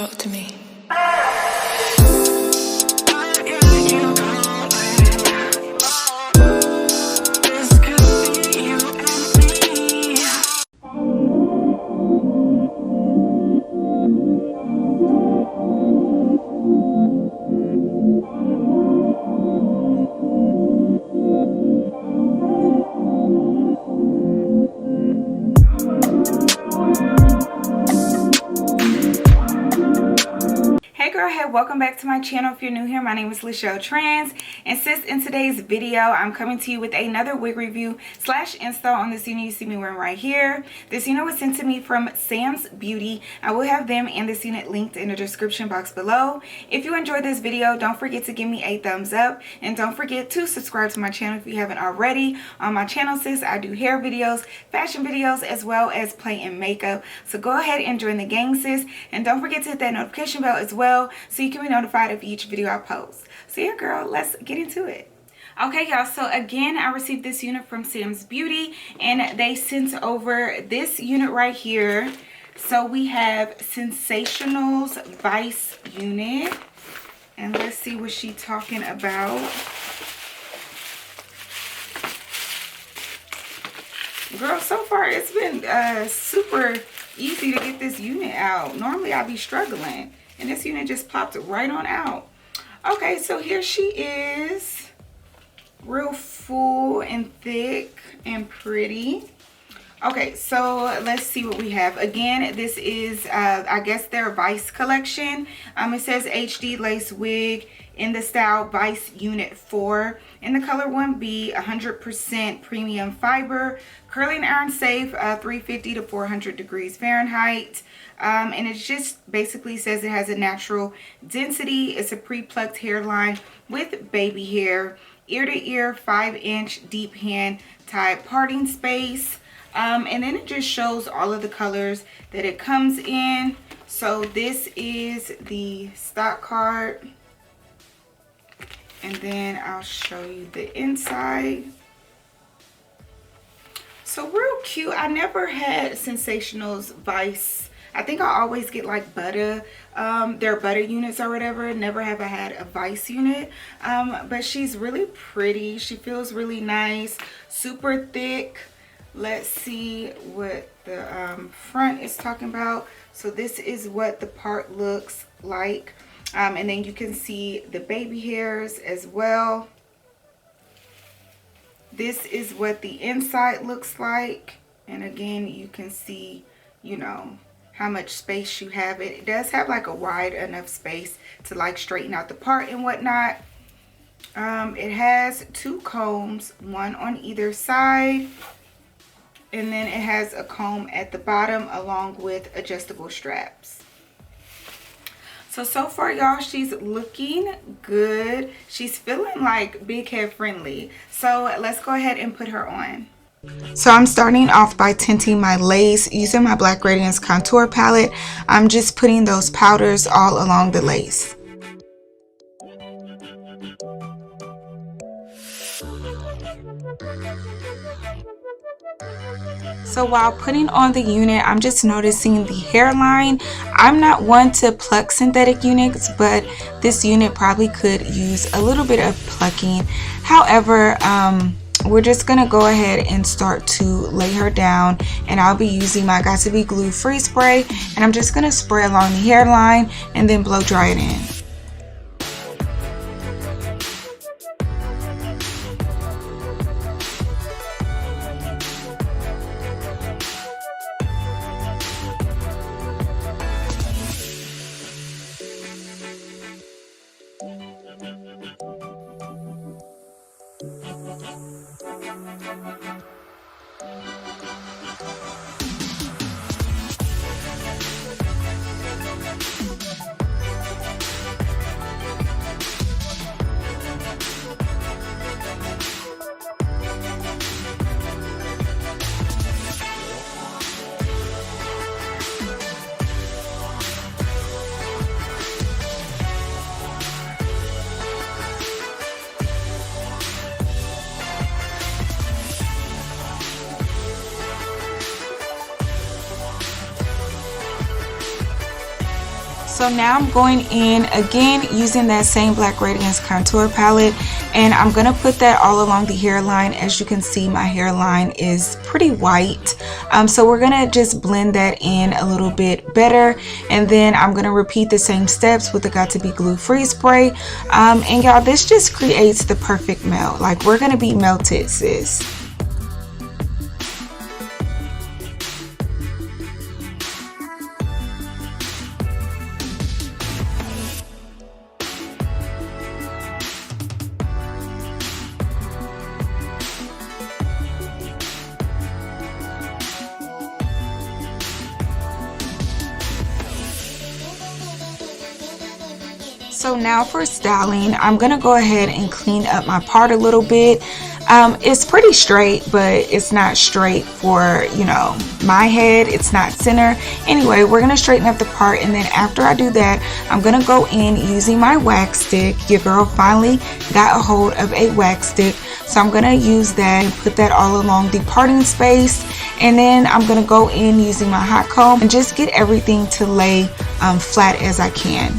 Talk to me. Welcome back to my channel. If you're new here, my name is lachelletrends, and sis, in today's video I'm coming to you with another wig review slash install on this unit you see me wearing right here. This unit was sent to me from Samsbeauty. I will have them and this unit linked in the description box below. If you enjoyed this video, don't forget to give me a thumbs up, and don't forget to subscribe to my channel if you haven't already. On my channel, sis, I do hair videos, fashion videos, as well as play and makeup, so go ahead and join the gang, sis, and don't forget to hit that notification bell as well so you can be notified of each video I post. So yeah, girl, let's get into it. Okay, y'all, so again, I received this unit from Samsbeauty, and they sent over this unit right here. So we have Sensationnel's Vice unit, and let's see what she's talking about. Girl, so far it's been super easy to get this unit out. Normally I'd be struggling, and this unit just popped right on out. Okay, so here she is, real full and thick and pretty. Okay, so let's see what we have. Again, this is I guess their Vice collection. It says HD lace wig in the style Vice Unit 4, in the color 1B, 100% premium fiber, curling iron safe, 350 to 400 degrees Fahrenheit. And it just basically says it has a natural density. It's a pre-plucked hairline with baby hair, ear to ear, 5-inch deep hand tied parting space. And then it just shows all of the colors that it comes in. So this is the stock card, and then I'll show you the inside. So real cute. I never had Sensationnel's Vice. I think I always get like butter, their butter units or whatever. Never have I had a Vice unit. But she's really pretty. She feels really nice, super thick. Let's see what the front is talking about. So this is what the part looks like. And then you can see the baby hairs as well. This is what the inside looks like. And again, you can see, you know, how much space you have. It does have like a wide enough space to like straighten out the part and whatnot. It has two combs, one on either side. And then it has a comb at the bottom along with adjustable straps. So far, y'all, she's looking good. She's feeling like big head friendly. So let's go ahead and put her on. So I'm starting off by tinting my lace using my Black Radiance contour palette. I'm just putting those powders all along the lace. So while putting on the unit, I'm just noticing the hairline. I'm not one to pluck synthetic units, but this unit probably could use a little bit of plucking. However, we're just gonna go ahead and start to lay her down, and I'll be using my Got To Be Glue Free Spray, and I'm just gonna spray along the hairline and then blow dry it in. So now I'm going in again using that same Black Radiance contour palette, and I'm going to put that all along the hairline. As you can see, my hairline is pretty white, so we're going to just blend that in a little bit better, and then I'm going to repeat the same steps with the Got To Be Glue Freeze Spray. And y'all, this just creates the perfect melt. Like, we're going to be melted, sis. So now for styling, I'm gonna go ahead and clean up my part a little bit. It's pretty straight, but it's not straight for, you know, my head. It's not center. Anyway, we're gonna straighten up the part, and then after I do that, I'm gonna go in using my wax stick. Your girl finally got a hold of a wax stick, so I'm gonna use that and put that all along the parting space. And then I'm gonna go in using my hot comb and just get everything to lay flat as I can.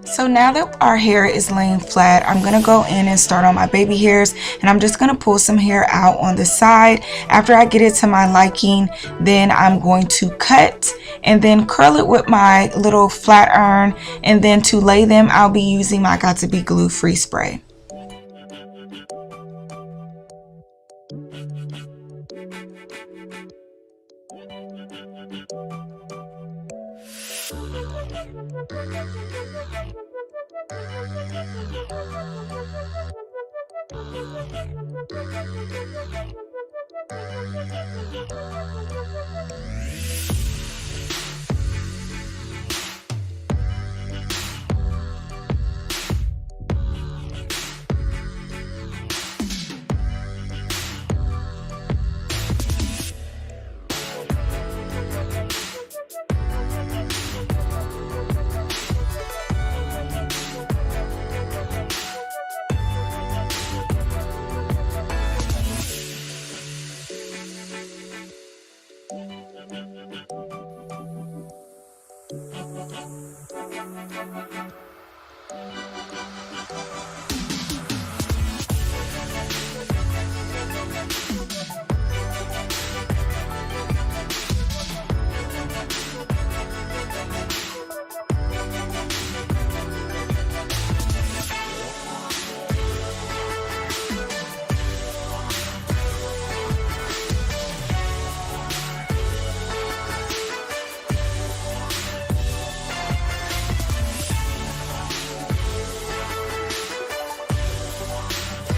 So now that our hair is laying flat, I'm going to go in and start on my baby hairs, and I'm just going to pull some hair out on the side. After I get it to my liking, then I'm going to cut and then curl it with my little flat iron, and then to lay them, I'll be using my Got To Be Glue Free Spray.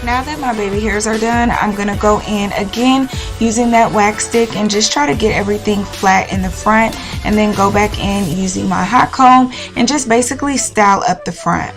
Now that my baby hairs are done, I'm going to go in again using that wax stick and just try to get everything flat in the front, and then go back in using my hot comb and just basically style up the front.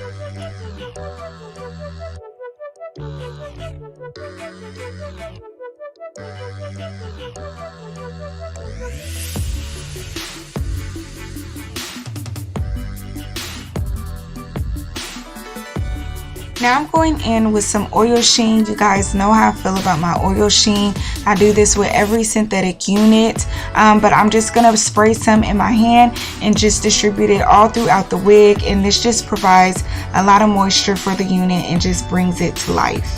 Now I'm going in with some oil sheen. You guys know how I feel about my oil sheen. I do this with every synthetic unit, but I'm just going to spray some in my hand and just distribute it all throughout the wig, and this just provides a lot of moisture for the unit and just brings it to life.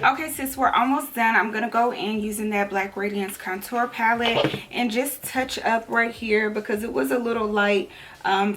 Okay, sis, we're almost done. I'm gonna go in using that Black Radiance contour palette and just touch up right here because it was a little light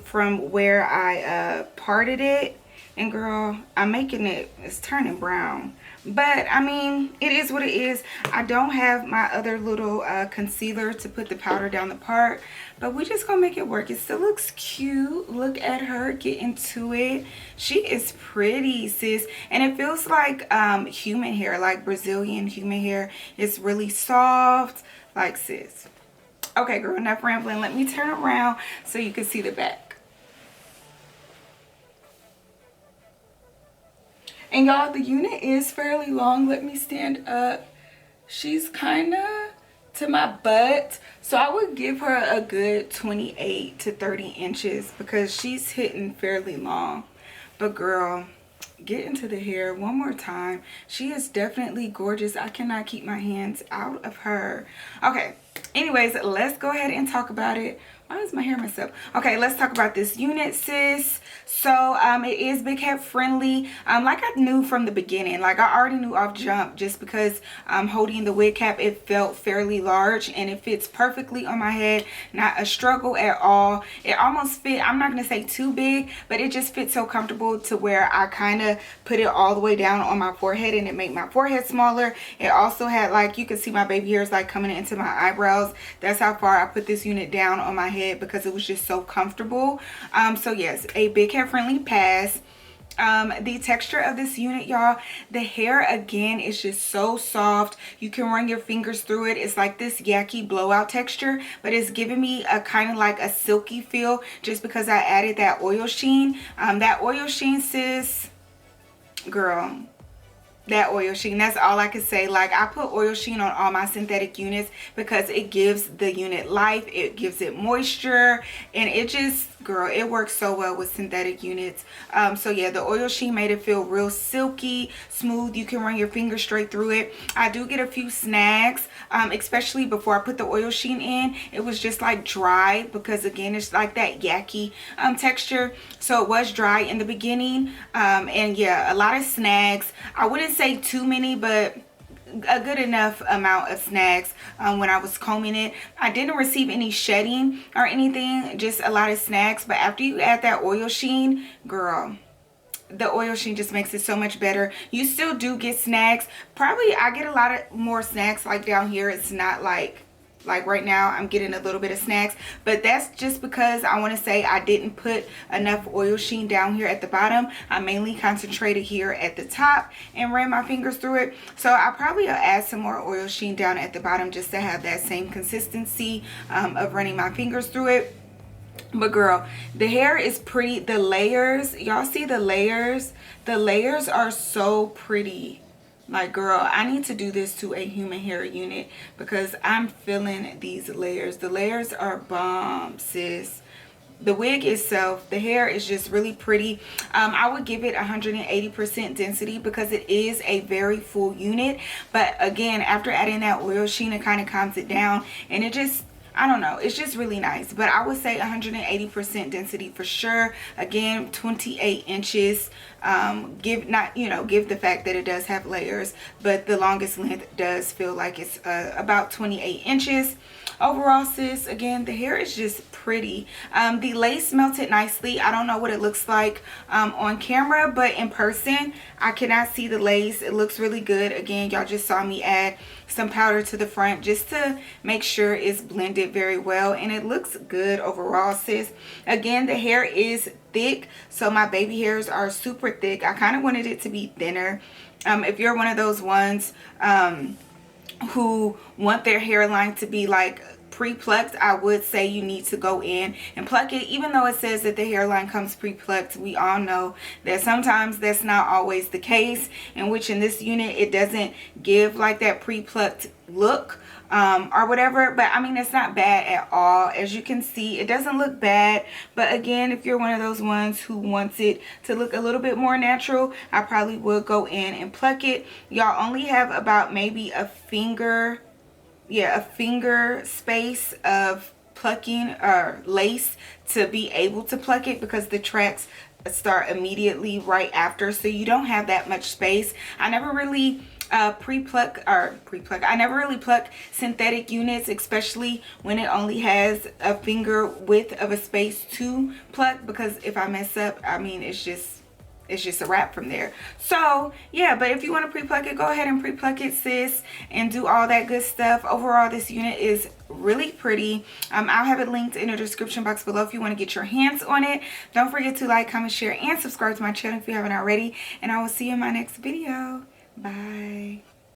from where I parted it. And girl, I'm making it, it's turning brown. But I mean, it is what it is. I don't have my other little concealer to put the powder down the part, but we just gonna make it work. It still looks cute. Look at her get into it. She is pretty, sis. And it feels like human hair, like Brazilian human hair. It's really soft, like, sis. Okay, girl, enough rambling. Let me turn around so you can see the back. And y'all, the unit is fairly long. Let me stand up. She's kind of to my butt. So I would give her a good 28 to 30 inches because she's hitting fairly long. But girl, get into the hair one more time. She is definitely gorgeous. I cannot keep my hands out of her. Okay, anyways, let's go ahead and talk about it. Why is my hair messed up? Okay, let's talk about this unit, sis. So it is big head friendly. Like I knew from the beginning, like I already knew off jump, just because holding the wig cap, it felt fairly large and it fits perfectly on my head. Not a struggle at all. It almost fit, I'm not gonna say too big, but it just fits so comfortable to where I kind of put it all the way down on my forehead and it made my forehead smaller. It also had, like, you can see my baby hairs like coming into my eyebrows. That's how far I put this unit down on my head because it was just so comfortable. So yes, a big hair friendly pass. The texture of this unit, y'all, the hair again is just so soft. You can run your fingers through it. It's like this yucky blowout texture, but it's giving me a kind of like a silky feel just because I added that oil sheen. That oil sheen, sis, girl, that oil sheen, that's all I could say. Like, I put oil sheen on all my synthetic units because it gives the unit life, it gives it moisture, and it just, girl, it works so well with synthetic units. So yeah, the oil sheen made it feel real silky smooth. You can run your fingers straight through it. I do get a few snags, especially before I put the oil sheen in. It was just like dry because again, it's like that yucky texture, so it was dry in the beginning. And yeah, a lot of snags. I wouldn't say too many, but a good enough amount of snags when I was combing it. I didn't receive any shedding or anything, just a lot of snags. But after you add that oil sheen, girl, the oil sheen just makes it so much better. You still do get snags. Probably I get a lot of more snags like down here. It's not like right now I'm getting a little bit of snags, but that's just because I want to say I didn't put enough oil sheen down here at the bottom. I mainly concentrated here at the top and ran my fingers through it. So I probably will add some more oil sheen down at the bottom just to have that same consistency of running my fingers through it. But girl, the hair is pretty. The layers, y'all see the layers? The layers are so pretty. Like, girl, I need to do this to a human hair unit because I'm feeling these layers. The layers are bomb, sis. The wig itself, the hair is just really pretty. I would give it 180% density because it is a very full unit. But again, after adding that oil sheen, it kind of calms it down and it just, I don't know, it's just really nice. But I would say 180% density for sure. Again, 28 inches. Give the fact that it does have layers, but the longest length does feel like it's about 28 inches. Overall, sis, again, the hair is just pretty. The lace melted nicely. I don't know what it looks like on camera, but in person, I cannot see the lace. It looks really good. Again, y'all just saw me add some powder to the front just to make sure it's blended very well, and it looks good overall, sis. Again, the hair is thick, so my baby hairs are super thick. I kind of wanted it to be thinner. If you're one of those ones who want their hairline to be like pre-plucked, I would say you need to go in and pluck it. Even though it says that the hairline comes pre-plucked, we all know that sometimes that's not always the case, in which in this unit it doesn't give like that pre-plucked look or whatever. But I mean, it's not bad at all. As you can see, it doesn't look bad. But again, if you're one of those ones who wants it to look a little bit more natural, I probably would go in and pluck it. Y'all only have about maybe a finger, a finger space of plucking or lace to be able to pluck it, because the tracks start immediately right after, so you don't have that much space. I never really I never really pluck synthetic units, especially when it only has a finger width of a space to pluck, because if I mess up, I mean, it's just, it's just a wrap from there. So yeah, but if you want to pre-pluck it, go ahead and pre-pluck it, sis, and do all that good stuff. Overall, this unit is really pretty. I'll have it linked in the description box below if you want to get your hands on it. Don't forget to like, comment, share, and subscribe to my channel if you haven't already, and I will see you in my next video. Bye.